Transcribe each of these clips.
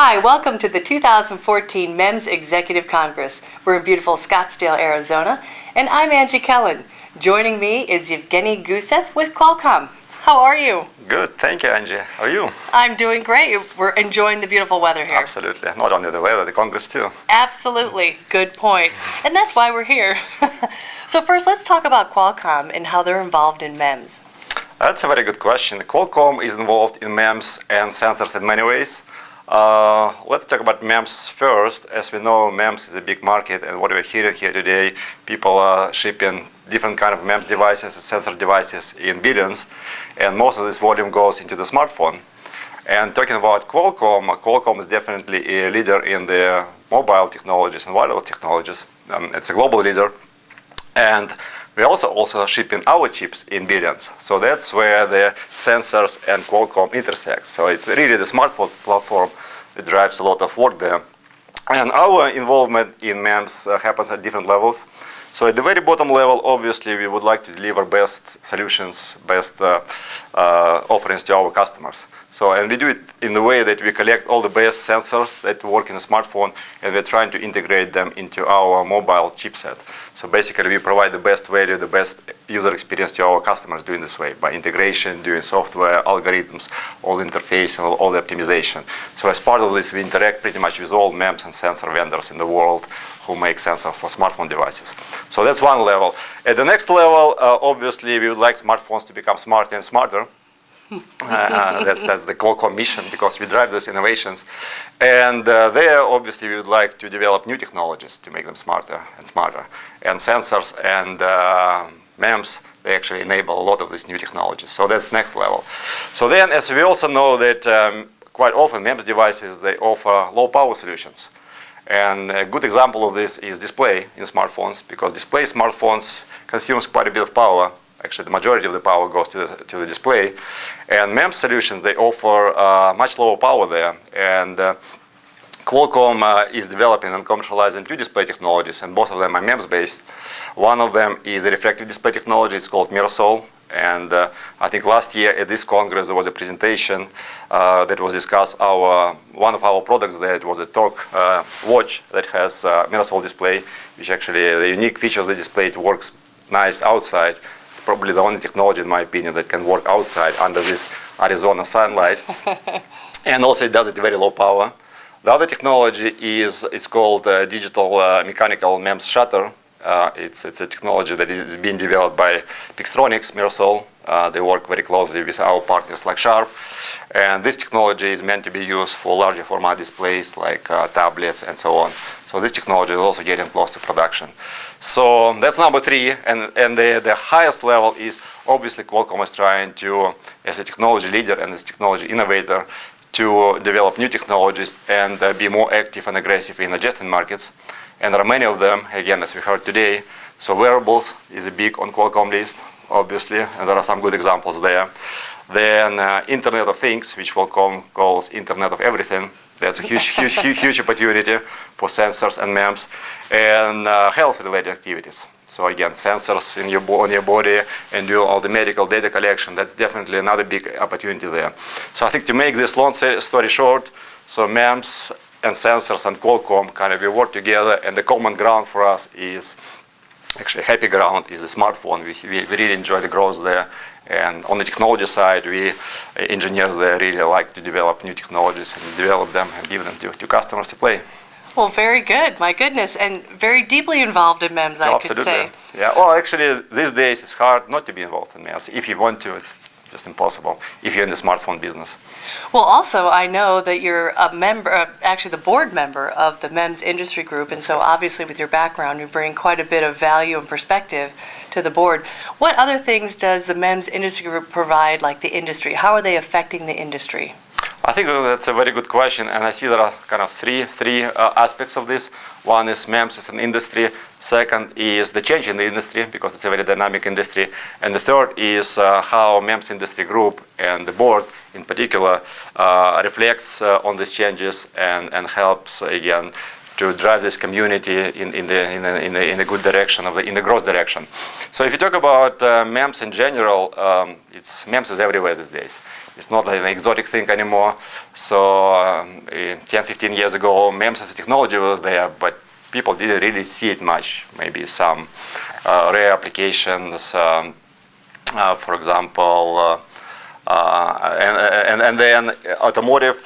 Hi, welcome to the 2014 MEMS Executive Congress. We're in beautiful Scottsdale, Arizona, and I'm Angie Kellen. Joining me is Evgeni Gousev with Qualcomm. How are you? Good, thank you, Angie. How are you? I'm doing great. We're enjoying the beautiful weather here. Absolutely. Not only the weather, the Congress too. Absolutely. Good point. And that's why we're here. So first, let's talk about Qualcomm and how they're involved in MEMS. That's a very good question. Qualcomm is involved in MEMS and sensors in many ways. Let's talk about MEMS first. As we know, MEMS is a big market, and what we're hearing here today, people are shipping different kind of MEMS devices and sensor devices in billions, and most of this volume goes into the smartphone. And talking about Qualcomm, Qualcomm is definitely a leader in the mobile technologies and wireless technologies. It's a global leader, and we're also shipping our chips in billions. So that's where the sensors and Qualcomm intersect. So it's really the smartphone platform that drives a lot of work there. And our involvement in MEMS happens at different levels. So at the very bottom level, obviously, we would like to deliver best solutions, best offerings to our customers. So, and we do it in the way that we collect all the best sensors that work in a smartphone, and we're trying to integrate them into our mobile chipset. So basically, we provide the best value, the best user experience to our customers doing this way, by integration, doing software, algorithms, all the interface, and all the optimization. So as part of this, we interact pretty much with all MEMS and sensor vendors in the world who make sensors for smartphone devices. So that's one level. At the next level, obviously, we would like smartphones to become smarter and smarter. That's the Qualcomm mission, because we drive these innovations. And there, obviously, we would like to develop new technologies to make them smarter and smarter. And sensors and MEMS, they actually enable a lot of these new technologies. So that's next level. So then, as we also know that quite often MEMS devices, they offer low power solutions. And a good example of this is display in smartphones, because display smartphones consumes quite a bit of power. Actually, the majority of the power goes to the display. And MEMS solutions, they offer much lower power there. And Qualcomm is developing and commercializing two display technologies, and both of them are MEMS-based. One of them is a reflective display technology. It's called Mirasol. And I think last year at this Congress, there was a presentation that was discussed. One of our products there, it was a Torque watch that has Mirasol display, which actually, the unique feature of the display, it works nice outside. It's probably the only technology, in my opinion, that can work outside under this Arizona sunlight. And also it does it very low power. The other technology it's called digital mechanical MEMS shutter. It's a technology that is being developed by Pixtronics, Mirasol. They work very closely with our partners like Sharp. And this technology is meant to be used for larger format displays like tablets and so on. So this technology is also getting close to production. So that's number three. And the highest level is obviously Qualcomm is trying to, as a technology leader and as a technology innovator, to develop new technologies and be more active and aggressive in adjacent markets. And there are many of them, again, as we heard today. So wearables is a big on Qualcomm list, obviously, and there are some good examples there. Then Internet of Things, which Qualcomm calls Internet of Everything. That's a huge opportunity for sensors and MEMS. And health-related activities. So again, sensors on your body and do all the medical data collection. That's definitely another big opportunity there. So I think to make this long story short, so MEMS and sensors and Qualcomm kind of we work together, and the common ground for us is actually happy ground is the smartphone. We really enjoy the growth there. And on the technology side, we engineers there really like to develop new technologies and develop them and give them to customers to play. Well, very good. My goodness. And very deeply involved in MEMS, I could say. Yeah, well, actually, these days it's hard not to be involved in MEMS. If you want to, it's just impossible if you're in the smartphone business. Well, also, I know that you're a member, actually the board member of the MEMS industry group, and so obviously with your background, you bring quite a bit of value and perspective to the board. What other things does the MEMS industry group provide, like the industry? How are they affecting the industry? I think that's a very good question, and I see there are kind of three aspects of this. One is MEMS as an industry. Second is the change in the industry, because it's a very dynamic industry. And the third is how MEMS industry group and the board in particular reflects on these changes and helps, again, to drive this community in the good direction, in the growth direction. So if you talk about MEMS in general, MEMS is everywhere these days. It's not like an exotic thing anymore. So 10, 15 years ago, MEMS as a technology was there, but people didn't really see it much. Maybe some rare applications, for example, and then automotive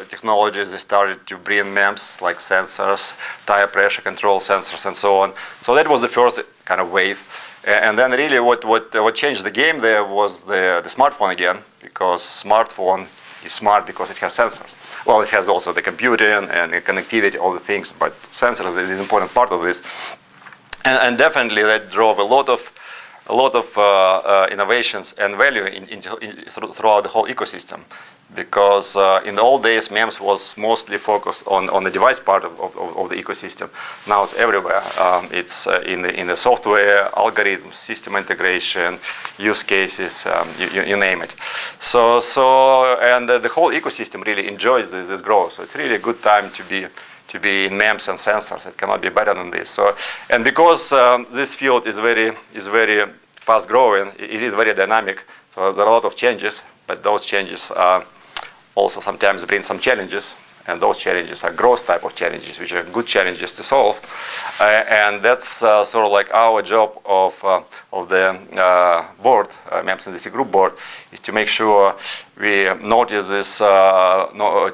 technologies, they started to bring MEMS like sensors, tire pressure control sensors, and so on. So that was the first kind of wave. And then really what changed the game there was the smartphone again, because smartphone is smart because it has sensors. Well, it has also the computing and the connectivity, all the things, but sensors is an important part of this. And definitely that drove a lot of innovations and value throughout the whole ecosystem. Because in the old days, MEMS was mostly focused on the device part of the ecosystem. Now it's everywhere. It's in the software, algorithms, system integration, use cases, you name it. And the whole ecosystem really enjoys this growth. So it's really a good time to be in MEMS and sensors. It cannot be better than this. So, and because this field is very fast growing, it is very dynamic. So there are a lot of changes, but those changes also sometimes bring some challenges, and those challenges are growth type of challenges, which are good challenges to solve. And that's sort of like our job of the board, MEMS Industry Group board, is to make sure we notice these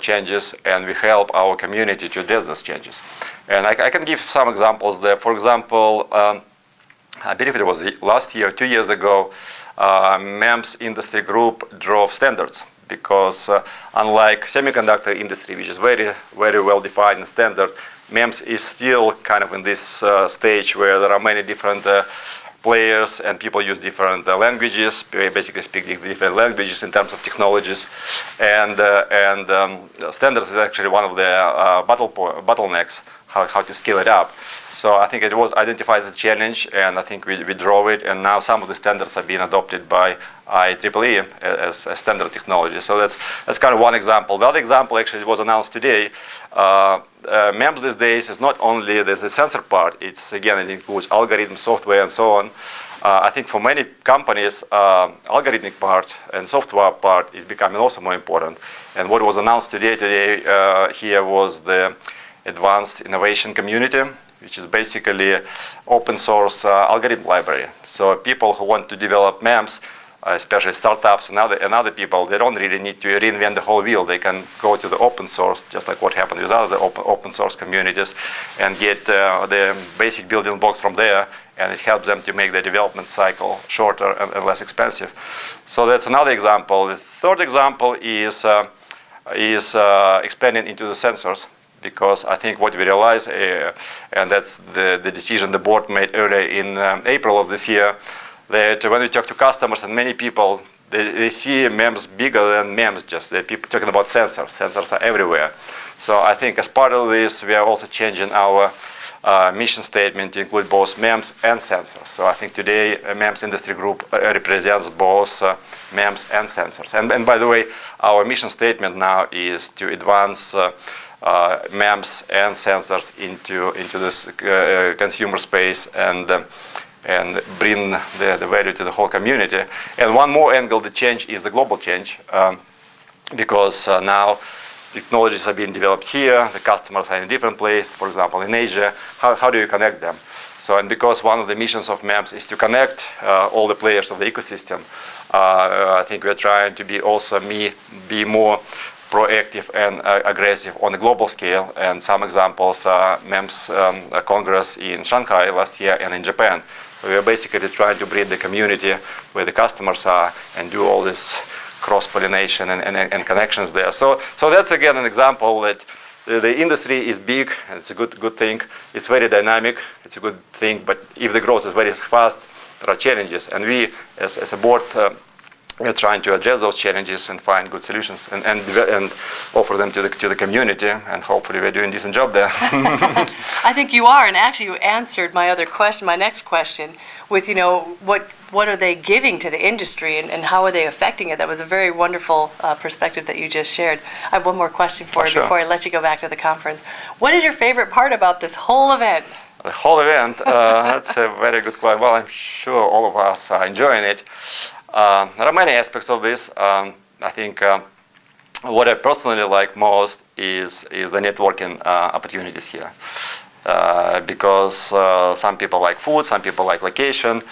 changes and we help our community to address those changes. And I can give some examples there. For example, I believe it was last year, 2 years ago, MEMS Industry Group drove standards. Because unlike semiconductor industry, which is very well defined and standard, MEMS is still kind of in this stage where there are many different players and people use different languages, basically speak different languages in terms of technologies. And standards is actually one of the bottlenecks, how to scale it up. So I think it was identified as a challenge, and I think we drove it, and now some of the standards are being adopted by IEEE as a standard technology. So that's kind of one example. The other example actually was announced today. MEMS these days is not only the sensor part, it includes algorithm, software, and so on. I think for many companies, algorithmic part and software part is becoming also more important. And what was announced today here was the Advanced Innovation Community, which is basically open source algorithm library. So people who want to develop MEMS, especially startups and other people, they don't really need to reinvent the whole wheel. They can go to the open source, just like what happened with other open source communities, and get the basic building blocks from there, and it helps them to make the development cycle shorter and less expensive. So that's another example. The third example is expanding into the sensors. Because I think what we realize, and that's the decision the board made earlier in April of this year, that when we talk to customers and many people, they see MEMS bigger than MEMS, just the people talking about sensors. Sensors are everywhere. So I think as part of this, we are also changing our mission statement to include both MEMS and sensors. So I think today MEMS Industry Group represents both MEMS and sensors. And by the way, our mission statement now is to advance MEMS and sensors into this consumer space and bring the value to the whole community. And one more angle, the change is the global change, because now technologies are being developed here, the customers are in a different place, for example in Asia. How do you connect them? So, and because one of the missions of MEMS is to connect all the players of the ecosystem, I think we're trying to be more proactive and aggressive on a global scale. And some examples are MEMS Congress in Shanghai last year and in Japan. We are basically trying to bring the community where the customers are and do all this cross-pollination and connections there. So that's again an example that the industry is big, and it's a good thing. It's very dynamic, it's a good thing, but if the growth is very fast, there are challenges. And we, as a board, we're trying to address those challenges and find good solutions and offer them to the community, and hopefully we're doing a decent job there. I think you are, and actually you answered my next question with, what are they giving to the industry and how are they affecting it? That was a very wonderful perspective that you just shared. I have one more question for you before I let you go back to the conference. What is your favorite part about this whole event? The whole event, that's a very good question. Well, I'm sure all of us are enjoying it. There are many aspects of this. I think what I personally like most is the networking opportunities here. Because some people like food, some people like vacation.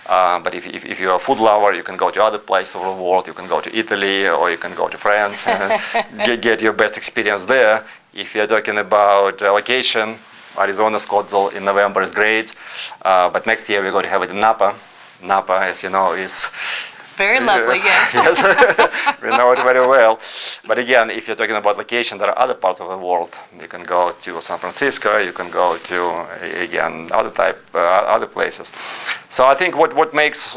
But if you're a food lover, you can go to other places of the world. You can go to Italy or you can go to France and get your best experience there. If you're talking about vacation, Arizona, Scottsdale in November is great. But next year we're going to have it in Napa. Napa, as you know, is very lovely, yes. Yes, we know it very well. But again, if you're talking about location, there are other parts of the world. You can go to San Francisco. You can go to again other places. So I think what makes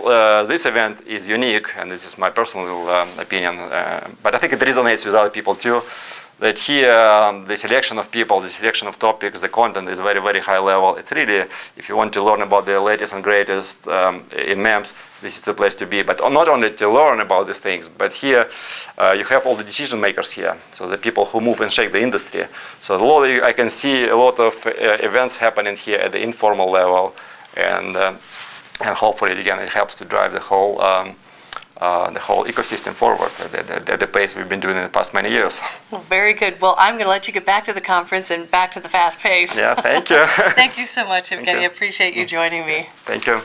this event is unique, and this is my personal opinion. But I think it resonates with other people too. That here, the selection of people, the selection of topics, the content is very, very high level. It's really, if you want to learn about the latest and greatest in MEMS, this is the place to be. But not only to learn about these things, but here you have all the decision makers here. So the people who move and shake the industry. So I can see a lot of events happening here at the informal level, and hopefully again it helps to drive the whole ecosystem forward at the pace we've been doing in the past many years. Well, very good. Well, I'm going to let you get back to the conference and back to the fast pace. Yeah, thank you. Thank you so much, Evgeni. I appreciate you joining me. Thank you.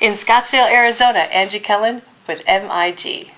In Scottsdale, Arizona, Angie Kellen with MIG.